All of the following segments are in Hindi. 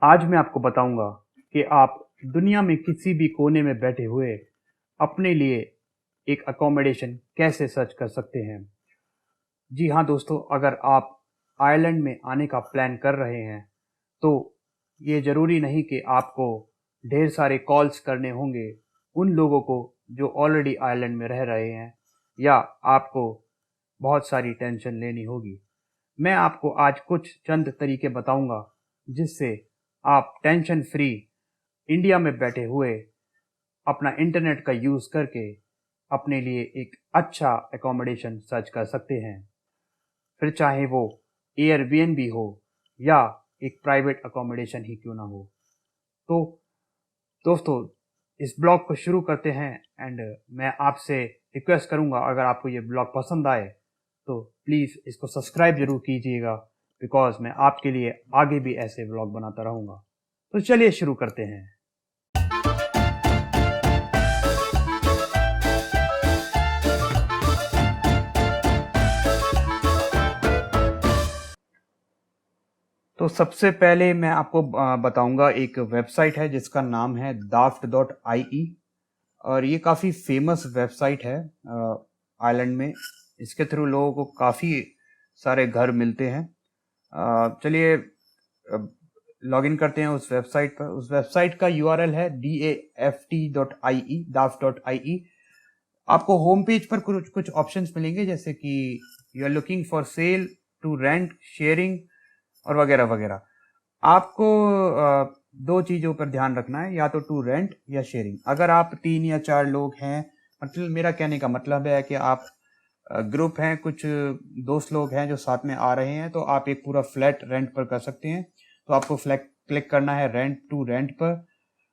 आज मैं आपको बताऊंगा कि आप दुनिया में किसी भी कोने में बैठे हुए अपने लिए एक अकोमोडेशन कैसे सर्च कर सकते हैं। जी हाँ दोस्तों, अगर आप आयरलैंड में आने का प्लान कर रहे हैं तो ये ज़रूरी नहीं कि आपको ढेर सारे कॉल्स करने होंगे उन लोगों को जो ऑलरेडी आयरलैंड में रह रहे हैं, या आपको बहुत सारी टेंशन लेनी होगी। मैं आपको आज कुछ चंद तरीके बताऊंगा जिससे आप टेंशन फ्री इंडिया में बैठे हुए अपना इंटरनेट का यूज़ करके अपने लिए एक अच्छा एकोमोडेशन सर्च कर सकते हैं। फिर चाहे वो एयरबीएनबी हो या एक प्राइवेट अकोमोडेशन ही क्यों ना हो। तो दोस्तों, इस ब्लॉग को शुरू करते हैं। एंड मैं आपसे रिक्वेस्ट करूंगा, अगर आपको ये ब्लॉग पसंद आए तो प्लीज़ इसको सब्सक्राइब जरूर कीजिएगा, बिकॉज मैं आपके लिए आगे भी ऐसे ब्लॉग बनाता रहूँगा। तो चलिए शुरू करते हैं। तो सबसे पहले मैं आपको बताऊंगा, एक वेबसाइट है जिसका नाम है daft.ie। और ये काफ़ी फेमस वेबसाइट है आयरलैंड में। इसके थ्रू लोगों को काफ़ी सारे घर मिलते हैं। चलिए लॉगिन करते हैं उस वेबसाइट पर। उस वेबसाइट का यूआरएल है daft.ie, daft.ie। आपको होम पेज पर कुछ कुछ ऑप्शंस मिलेंगे, जैसे कि you are looking for sale, to rent, sharing और वगैरह वगैरह। आपको दो चीज़ों पर ध्यान रखना है, या तो टू रेंट या शेयरिंग। अगर आप 3 या 4 लोग हैं, मतलब मेरा कहने का मतलब है कि आप ग्रुप हैं, कुछ दोस्त लोग हैं जो साथ में आ रहे हैं, तो आप एक पूरा फ्लैट रेंट पर कर सकते हैं। तो आपको फ्लैट क्लिक करना है रेंट टू रेंट पर।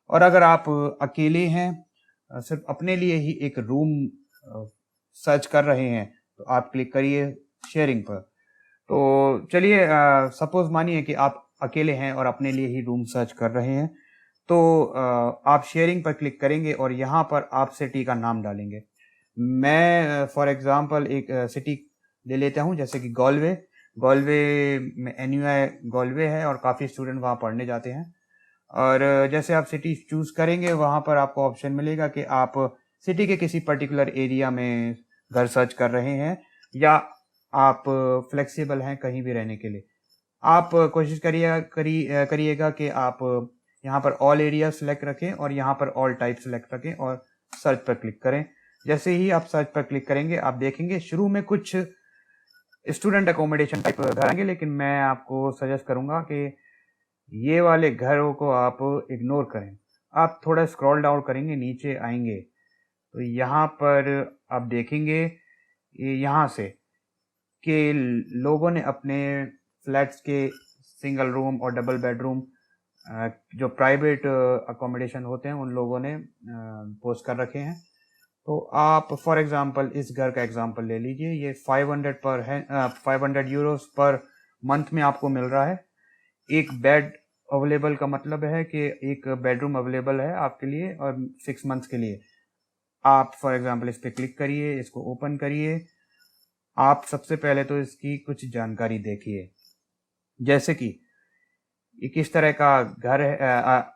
और अगर आप अकेले हैं, सिर्फ अपने लिए ही एक रूम सर्च कर रहे हैं, तो आप क्लिक करिए शेयरिंग पर। तो चलिए सपोज मानिए कि आप अकेले हैं और अपने लिए ही रूम सर्च कर रहे हैं, तो आप शेयरिंग पर क्लिक करेंगे और यहाँ पर आप सिटी का नाम डालेंगे। मैं फॉर एग्जांपल एक सिटी ले लेता हूँ, जैसे कि गॉलवे। गॉलवे में एनयूआई गॉलवे है और काफ़ी स्टूडेंट वहाँ पढ़ने जाते हैं। और जैसे आप सिटी चूज करेंगे, वहाँ पर आपको ऑप्शन मिलेगा कि आप सिटी के किसी पर्टिकुलर एरिया में घर सर्च कर रहे हैं, या आप फ्लेक्सिबल हैं कहीं भी रहने के लिए। आप कोशिश करिएगा कि आप यहाँ पर ऑल एरिया सेलेक्ट रखें और यहाँ पर ऑल टाइप सेलेक्ट रखें और सर्च पर क्लिक करें। जैसे ही आप सर्च पर क्लिक करेंगे, आप देखेंगे शुरू में कुछ स्टूडेंट अकोमोडेशन टाइप घर आएंगे, लेकिन मैं आपको सजेस्ट करूंगा कि ये वाले घरों को आप इग्नोर करें। आप थोड़ा स्क्रॉल डाउन करेंगे, नीचे आएंगे, तो यहाँ पर आप देखेंगे यहाँ से कि लोगों ने अपने फ्लैट्स के सिंगल रूम और डबल बेडरूम, जो प्राइवेट अकोमोडेशन होते हैं, उन लोगों ने पोस्ट कर रखे हैं। तो आप फॉर एग्जांपल इस घर का एग्जांपल ले लीजिए। ये 500 यूरोस पर मंथ में आपको मिल रहा है। एक बेड अवेलेबल का मतलब है कि एक बेडरूम अवेलेबल है आपके लिए और 6 मंथ्स के लिए। आप फॉर एग्जांपल इस पर क्लिक करिए, इसको ओपन करिए। आप सबसे पहले तो इसकी कुछ जानकारी देखिए, जैसे कि ये किस तरह का घर है,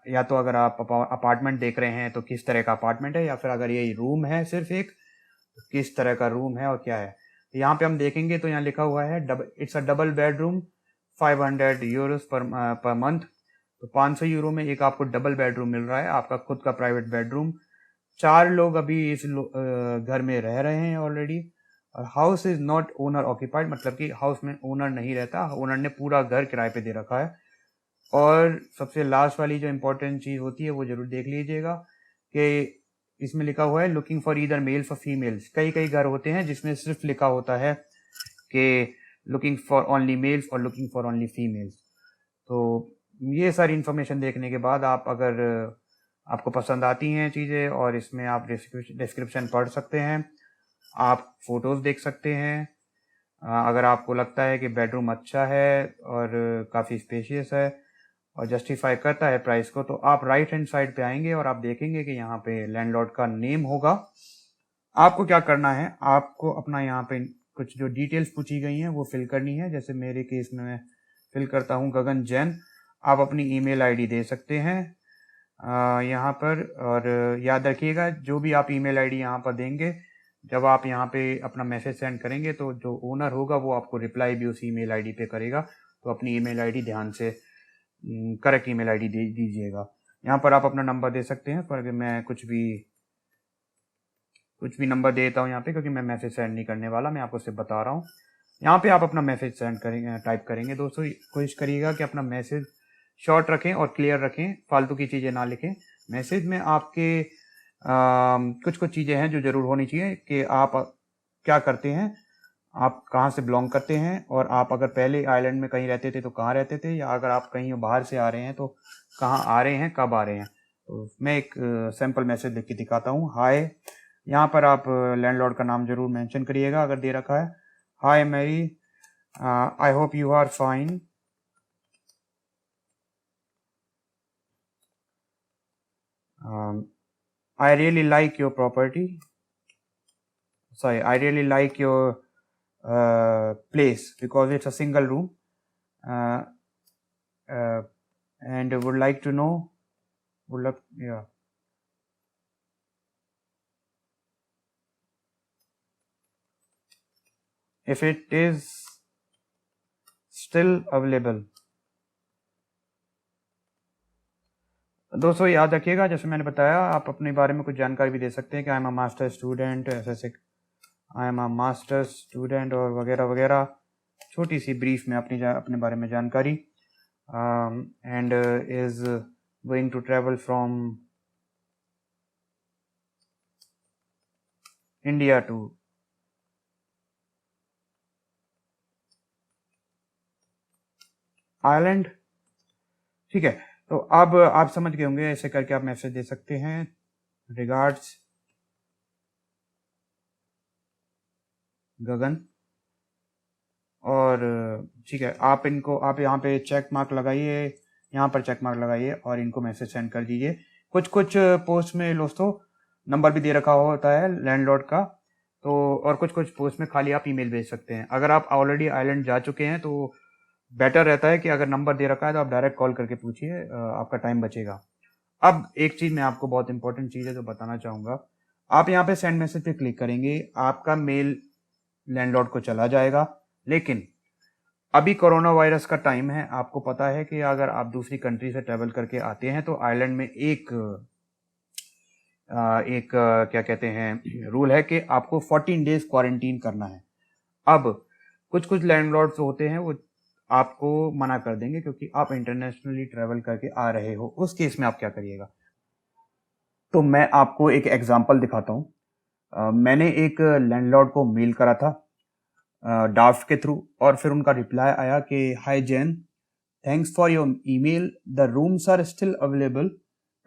या तो अगर आप अपार्टमेंट देख रहे हैं तो किस तरह का अपार्टमेंट है, या फिर अगर ये रूम है सिर्फ एक, तो किस तरह का रूम है और क्या है। तो यहाँ पे हम देखेंगे तो यहाँ लिखा हुआ है it's a double bedroom, 500 Euros per month. तो 500 यूरो में एक आपको डबल बेडरूम मिल रहा है, आपका खुद का प्राइवेट बेडरूम। 4 लोग अभी इस घर में रह रहे हैं ऑलरेडी। और house is not owner occupied, मतलब कि हाउस में ओनर नहीं रहता, ओनर ने पूरा घर किराए पे दे रखा है। और सबसे लास्ट वाली जो इम्पोर्टेंट चीज़ होती है वो जरूर देख लीजिएगा कि इसमें लिखा हुआ है लुकिंग फॉर ईदर मेल्स और फीमेल्स। कई कई घर होते हैं जिसमें सिर्फ लिखा होता है कि लुकिंग फॉर ओनली मेल्स और लुकिंग फॉर ओनली फीमेल्स। तो ये सारी इन्फॉर्मेशन देखने के बाद आप, अगर आपको पसंद आती हैं चीज़ें और इसमें आप डिस्क्रिप्शन पढ़ सकते हैं, आप फोटोज़ देख सकते हैं। अगर आपको लगता है कि बेडरूम अच्छा है और काफ़ी स्पेशियस है और जस्टिफाई करता है प्राइस को, तो आप राइट हैंड साइड पे आएंगे और आप देखेंगे कि यहाँ पे लैंडलॉर्ड का नेम होगा। आपको क्या करना है, आपको अपना यहाँ पे कुछ जो डिटेल्स पूछी गई हैं वो फिल करनी है। जैसे मेरे केस में मैं फिल करता हूँ गगन जैन। आप अपनी ईमेल आईडी दे सकते हैं यहाँ पर। और याद रखिएगा, जो भी आप ईमेल आईडी यहाँ पर देंगे, जब आप यहाँ पे अपना मैसेज सेंड करेंगे तो जो ओनर होगा वो आपको रिप्लाई भी उसी ईमेल आईडी पे करेगा। तो अपनी ईमेल आईडी ध्यान से करेक्ट ईमेल आईडी दे दीजिएगा। यहाँ पर आप अपना नंबर दे सकते हैं, पर मैं कुछ भी नंबर देता हूँ यहाँ पे, क्योंकि मैं मैसेज सेंड नहीं करने वाला, मैं आपको सिर्फ बता रहा हूँ। यहाँ पे आप अपना मैसेज सेंड करेंगे, टाइप करेंगे। दोस्तों कोशिश करिएगा कि अपना मैसेज शॉर्ट रखें और क्लियर रखें, फालतू की चीज़ें ना लिखें। मैसेज में आपके कुछ चीज़ें हैं जो ज़रूर होनी चाहिए, कि आप क्या करते हैं, आप कहाँ से बिलोंग करते हैं, और आप अगर पहले आइलैंड में कहीं रहते थे तो कहाँ रहते थे, या अगर आप कहीं बाहर से आ रहे हैं तो कहाँ आ रहे हैं, कब आ रहे हैं। तो मैं एक सैम्पल मैसेज लिख के दिखाता हूँ। हाय, यहाँ पर आप लैंडलॉर्ड का नाम जरूर मेंशन करिएगा अगर दे रखा है। Hi Mary, I hope you are fine. I really like your property. Sorry, I really like your place because it's a single room, and would like to know, yeah. If it is still available. दोस्तों याद रखिएगा, जैसे मैंने बताया, आप अपने बारे में कुछ जानकारी भी दे सकते हैं कि I am a master student, ऐसे I am a master student और वगैरह वगैरह, छोटी सी ब्रीफ में अपने बारे में जानकारी। And is going to travel from India to Ireland. ठीक है, तो अब आप समझ गए होंगे, ऐसे करके आप मैसेज दे सकते हैं। रिगार्ड्स गगन। और ठीक है, आप यहाँ पे चेक मार्क लगाइए, यहाँ पर चेक मार्क लगाइए और इनको मैसेज सेंड कर दीजिए। कुछ पोस्ट में दोस्तों नंबर भी दे रखा होता है लैंडलॉर्ड का, तो और कुछ पोस्ट में खाली आप ईमेल भेज सकते हैं। अगर आप ऑलरेडी आइलैंड जा चुके हैं तो बेटर रहता है कि अगर नंबर दे रखा है तो आप डायरेक्ट कॉल करके पूछिए, आपका टाइम बचेगा। अब एक चीज मैं आपको, बहुत इंपॉर्टेंट चीज है जो बताना चाहूंगा। आप यहाँ पे सेंड मैसेज पे क्लिक करेंगे, आपका मेल लैंडलॉर्ड को चला जाएगा। लेकिन अभी कोरोना वायरस का टाइम है, आपको पता है कि अगर आप दूसरी कंट्री से ट्रेवल करके आते हैं तो आइलैंड में एक क्या कहते हैं, रूल है कि आपको 14 डेज क्वारंटीन करना है। अब कुछ लैंडलॉर्ड्स होते हैं वो आपको मना कर देंगे क्योंकि आप इंटरनेशनली ट्रेवल करके आ रहे हो। उस केस में आप क्या करिएगा? तो मैं आपको एक एग्जांपल दिखाता हूँ। मैंने एक लैंडलॉर्ड को मेल करा था ड्राफ्ट के थ्रू, और फिर उनका रिप्लाई आया कि hi Jane, thanks for your email, the rooms are still available,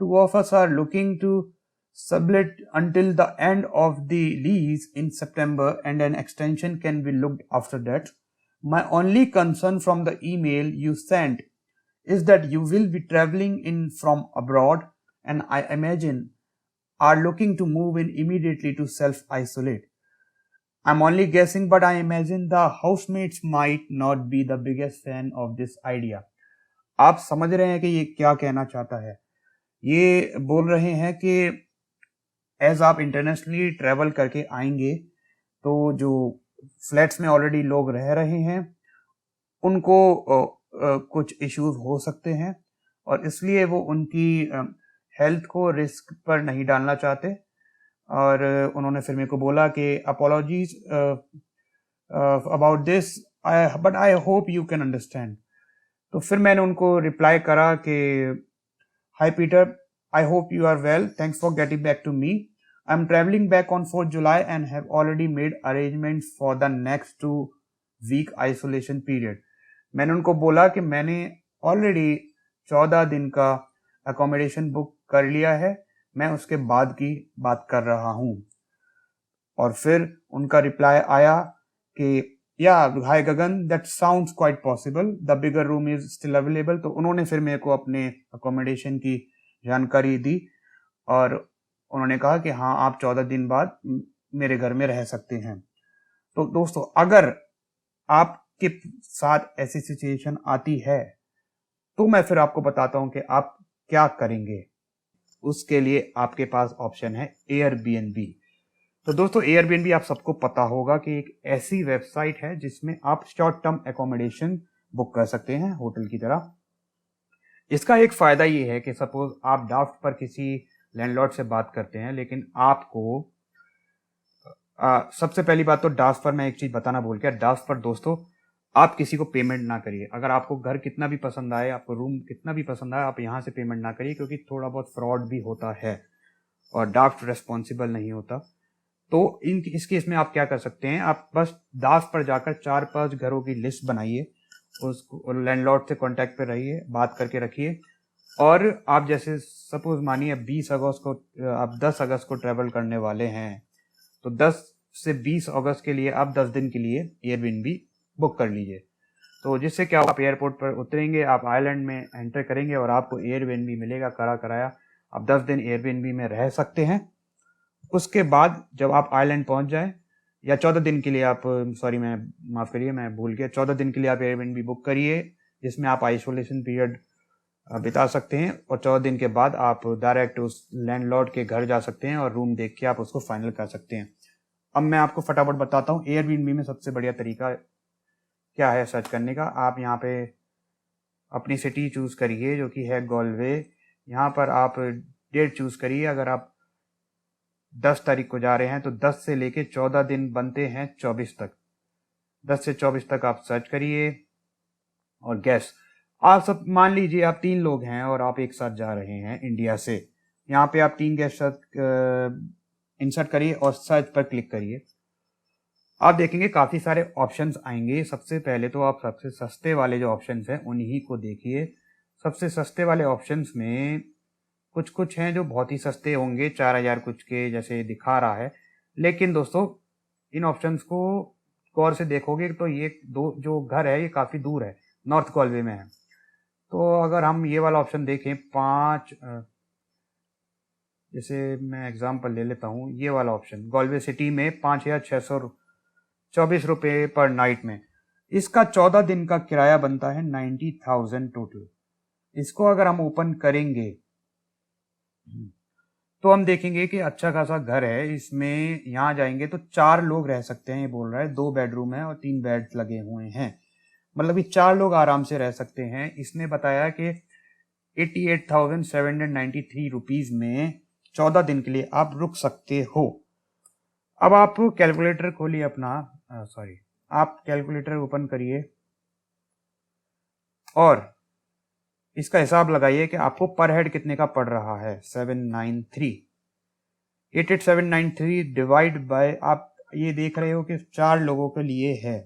two of us are looking to sublet until the end of the lease in September, and an extension can be looked after that. My only concern from the email you sent is that you will be traveling in from abroad, and I imagine are looking to move in immediately to self-isolate. I'm only guessing, but I imagine the housemates might not be the biggest fan of this idea. आप समझ रहे हैं कि ये क्या कहना चाहता है? ये बोल रहे हैं कि एज आप इंटरनेशनली ट्रेवल करके आएंगे तो जो फ्लैट्स में ऑलरेडी लोग रह रहे हैं उनको कुछ इश्यूज हो सकते हैं, और इसलिए वो उनकी हेल्थ को रिस्क पर नहीं डालना चाहते। और उन्होंने फिर मेरे को बोला कि apologies about this, but I hope you can understand. तो फिर मैंने उनको रिप्लाई करा कि hi Peter, I hope you are well, thanks for getting back to me. I'm traveling back on 4th July and have already made arrangements for the next 2-week isolation period. मैंने उनको बोला कि मैंने ऑलरेडी 14 दिन का अकोमोडेशन बुक कर लिया है, मैं उसके बाद की बात कर रहा हूँ। और फिर उनका रिप्लाई आया कि yeah hi Gagan, that sounds quite possible, the bigger room is still available. तो उन्होंने फिर मेरे को अपने अकोमोडेशन की जानकारी दी और उन्होंने कहा कि हाँ, आप 14 दिन बाद मेरे घर में रह सकते हैं। तो दोस्तों, अगर आपके साथ ऐसी सिचुएशन आती है तो मैं फिर आपको बताता हूं कि आप क्या करेंगे। उसके लिए आपके पास ऑप्शन है एयरबीएनबी। तो दोस्तों एयरबीएनबी आप सबको पता होगा कि एक ऐसी वेबसाइट है जिसमें आप शॉर्ट टर्म एकोमोडेशन बुक कर सकते हैं होटल की तरह। इसका एक फायदा ये है कि सपोज आप ड्राफ्ट पर किसी लैंडलॉर्ड से बात करते हैं, लेकिन आपको सबसे पहली बात तो ड्राफ्ट पर मैं एक चीज बताना भूल गया। ड्राफ्ट पर दोस्तों आप किसी को पेमेंट ना करिए। अगर आपको घर कितना भी पसंद आए, आपको रूम कितना भी पसंद आए, आप यहाँ से पेमेंट ना करिए, क्योंकि थोड़ा बहुत फ्रॉड भी होता है और ड्राफ्ट रेस्पॉन्सिबल नहीं होता। तो इस केस में आप क्या कर सकते हैं, आप बस दाफ पर जाकर 4-5 घरों की लिस्ट बनाइए, उसको लैंडलॉर्ड से कांटेक्ट पे रहिए, बात करके रखिए। और आप जैसे सपोज मानिए 20 अगस्त को आप 10 अगस्त को ट्रेवल करने वाले हैं, तो 10 से 20 अगस्त के लिए आप 10 दिन के लिए एयरबीएनबी बुक कर लीजिए। तो जिससे क्या, आप एयरपोर्ट पर उतरेंगे, आप आइलैंड में एंटर करेंगे और आपको एयरबीएनबी मिलेगा करा कराया। आप 10 दिन एयरबीएनबी में रह सकते हैं। उसके बाद जब आप आइलैंड पहुंच जाए, या 14 दिन के लिए आप, सॉरी मैं माफ करिए मैं भूल गया, 14 दिन के लिए आप एयरबीएनबी बुक करिए, जिसमें आप आइसोलेशन पीरियड बिता सकते हैं। और 14 दिन के बाद आप डायरेक्ट उस लैंडलॉर्ड के घर जा सकते हैं और रूम देख के आप उसको फाइनल कर सकते हैं। अब मैं आपको फटाफट बताता हूँ एयरबीएनबी में सबसे बढ़िया तरीका क्या है सर्च करने का। आप यहाँ पे अपनी सिटी चूज करिए जो कि है गॉलवे। यहाँ पर आप डेट चूज करिए। अगर आप 10 तारीख को जा रहे हैं तो 10 से लेके 14 दिन बनते हैं 24 तक। 10 से 24 तक आप सर्च करिए। और गैस, आप सब मान लीजिए आप 3 लोग हैं और आप एक साथ जा रहे हैं इंडिया से। यहाँ पे आप 3 गैस इंसर्ट करिए और सर्च पर क्लिक करिए। आप देखेंगे काफी सारे ऑप्शंस आएंगे। सबसे पहले तो आप सबसे सस्ते वाले जो ऑप्शंस हैं उन्हीं को देखिए। सबसे सस्ते वाले ऑप्शंस में कुछ कुछ हैं जो बहुत ही सस्ते होंगे, 4000 कुछ के जैसे दिखा रहा है। लेकिन दोस्तों इन ऑप्शंस को गौर से देखोगे तो ये दो जो घर है ये काफी दूर है, नॉर्थ गॉलवे में है। तो अगर हम ये वाला ऑप्शन देखें, 5 जैसे मैं एग्जांपल ले लेता हूँ, ये वाला ऑप्शन गॉलवे सिटी में 5624 रुपये पर नाइट में, इसका 14 दिन का किराया बनता है 90,000 टोटल। इसको अगर हम ओपन करेंगे तो हम देखेंगे कि अच्छा खासा घर है। इसमें यहाँ जाएंगे तो 4 लोग रह सकते हैं, ये बोल रहा है। 2 बेडरूम है और 3 बेड लगे हुए हैं, मतलब कि 4 लोग आराम से रह सकते हैं। इसने बताया कि 88,793 रुपीज में 14 दिन के लिए आप रुक सकते हो। अब आप कैलकुलेटर खोलिए अपना, सॉरी आप कैलकुलेटर ओपन करिए और इसका हिसाब लगाइए कि आपको पर हेड कितने का पड़ रहा है। 88,793 डिवाइड बाय, आप ये देख रहे हो कि 4 लोगों के लिए है,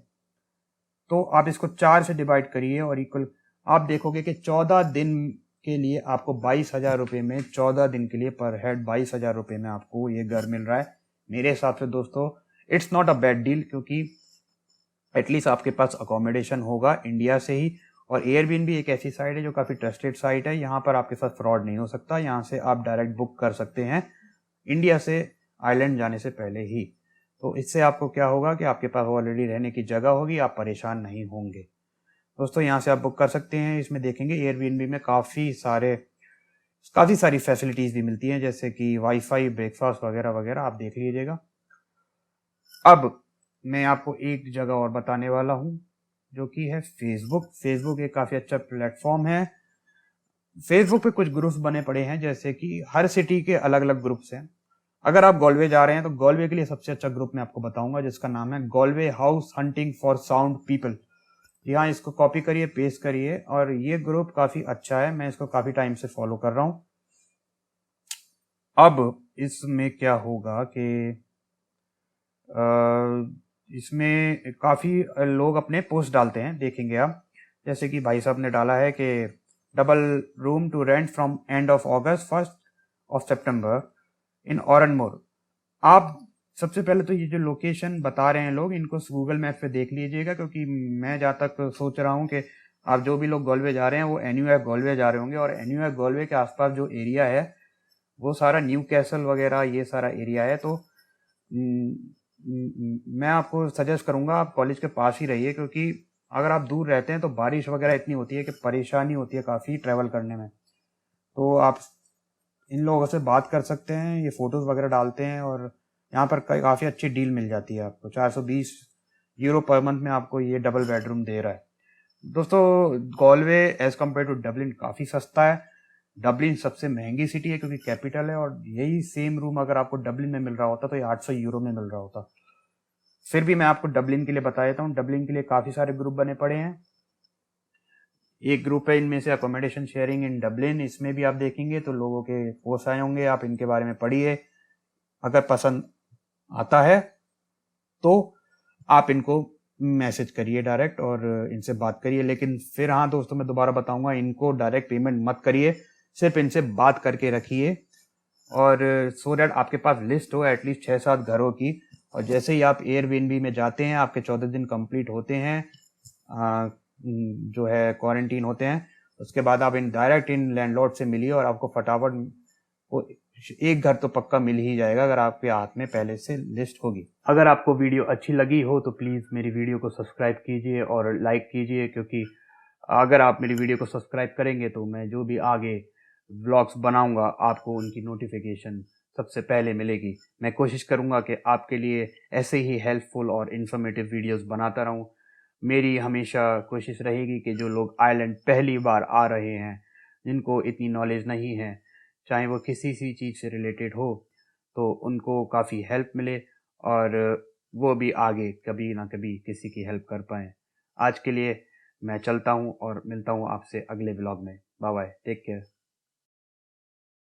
तो आप इसको 4 से डिवाइड करिए और इक्वल आप देखोगे कि 14 दिन के लिए आपको 22,000 रुपये में, 14 दिन के लिए पर हेड 22,000 रुपये में आपको ये घर मिल रहा है। मेरे हिसाब से दोस्तों it's not a bad deal, क्योंकि एटलीस्ट आपके पास अकोमोडेशन होगा इंडिया से ही। और एयरबीएनबी एक ऐसी साइट है जो काफ़ी ट्रस्टेड साइट है। यहाँ पर आपके साथ फ्रॉड नहीं हो सकता। यहाँ से आप डायरेक्ट बुक कर सकते हैं इंडिया से आइलैंड जाने से पहले ही। तो इससे आपको क्या होगा कि आपके पास ऑलरेडी रहने की जगह होगी, आप परेशान नहीं होंगे। दोस्तों यहाँ से आप बुक कर सकते हैं। इसमें देखेंगे एयरबीएनबी में काफ़ी सारी फैसिलिटीज़ भी मिलती हैं, जैसे कि वाईफाई, ब्रेकफास्ट वगैरह वगैरह, आप देख लीजिएगा। अब मैं आपको एक जगह और बताने वाला हूँ जो कि है फेसबुक। फेसबुक एक काफ़ी अच्छा प्लेटफॉर्म है। फेसबुक पे कुछ ग्रुप्स बने पड़े हैं, जैसे कि हर सिटी के अलग अलग ग्रुप्स हैं। अगर आप गॉलवे जा रहे हैं तो गॉलवे के लिए सबसे अच्छा ग्रुप मैं आपको बताऊंगा, जिसका नाम है Galway house hunting for sound people. यहाँ इसको कॉपी करिए, पेस्ट करिए, और ये ग्रुप काफ़ी अच्छा है। मैं इसको काफ़ी टाइम से फॉलो कर रहा हूँ। अब इसमें क्या होगा कि इसमें काफ़ी लोग अपने पोस्ट डालते हैं, देखेंगे आप। जैसे कि भाई साहब ने डाला है कि double room to rent from end of August 1 September in Oranmore. आप सबसे पहले तो ये जो लोकेशन बता रहे हैं लोग, इनको गूगल मैप पे देख लीजिएगा, क्योंकि मैं जहाँ तक सोच रहा हूँ कि आप जो भी लोग गॉलवे जा रहे हैं वो एनयूएफ गॉलवे जा रहे होंगे। और एनयूएफ गॉलवे के आसपास जो एरिया है वो सारा न्यू कैसल वगैरह ये सारा एरिया है। तो मैं आपको सजेस्ट करूंगा आप कॉलेज के पास ही रहिए, क्योंकि अगर आप दूर रहते हैं तो बारिश वगैरह इतनी होती है कि परेशानी होती है काफ़ी ट्रैवल करने में। तो आप इन लोगों से बात कर सकते हैं, ये फ़ोटोज़ वगैरह डालते हैं और यहाँ पर काफ़ी अच्छी डील मिल जाती है आपको। 420 यूरो पर मंथ में आपको ये डबल बेडरूम दे रहा है। दोस्तों, Galway as compare to Dublin काफ़ी सस्ता है। डबलिन सबसे महंगी सिटी है क्योंकि कैपिटल है, और यही सेम रूम अगर आपको डबलिन में मिल रहा होता तो ये 800 यूरो में मिल रहा होता। फिर भी मैं आपको डबलिन के लिए बता देता हूँ। डबलिन के लिए काफ़ी सारे ग्रुप बने पड़े हैं। एक ग्रुप है इनमें से अकोमोडेशन शेयरिंग इन डबलिन, इसमें भी आप देखेंगे तो लोगों के पोस्ट आए होंगे, आप इनके बारे में पढ़िए। अगर पसंद आता है तो आप इनको मैसेज करिए डायरेक्ट और इनसे बात करिए। लेकिन फिर हाँ दोस्तों, मैं दोबारा बताऊंगा, इनको डायरेक्ट पेमेंट मत करिए, सिर्फ इनसे बात करके रखिए, और सो दैट आपके पास लिस्ट हो एटलीस्ट 6-7 घरों की। और जैसे ही आप एयरबीएनबी में जाते हैं, आपके 14 दिन कंप्लीट होते हैं, जो है क्वारंटीन होते हैं, उसके बाद आप डायरेक्ट इन लैंडलॉर्ड से मिलिए और आपको फटाफट वो एक घर तो पक्का मिल ही जाएगा अगर आपके हाथ में पहले से लिस्ट होगी। अगर आपको वीडियो अच्छी लगी हो तो प्लीज़ मेरी वीडियो को सब्सक्राइब कीजिए और लाइक कीजिए, क्योंकि अगर आप मेरी वीडियो को सब्सक्राइब करेंगे तो मैं जो भी आगे व्लॉग्स बनाऊंगा आपको उनकी नोटिफिकेशन सबसे पहले मिलेगी। मैं कोशिश करूंगा कि आपके लिए ऐसे ही हेल्पफुल और इन्फॉर्मेटिव वीडियोस बनाता रहूं। मेरी हमेशा कोशिश रहेगी कि जो लोग आयरलैंड पहली बार आ रहे हैं, जिनको इतनी नॉलेज नहीं है, चाहे वो किसी सी चीज़ से रिलेटेड हो, तो उनको काफ़ी हेल्प मिले और वो भी आगे कभी ना कभी किसी की हेल्प कर पाएँ। आज के लिए मैं चलता हूँ और मिलता हूँ आपसे अगले व्लॉग में। Bye bye, take care.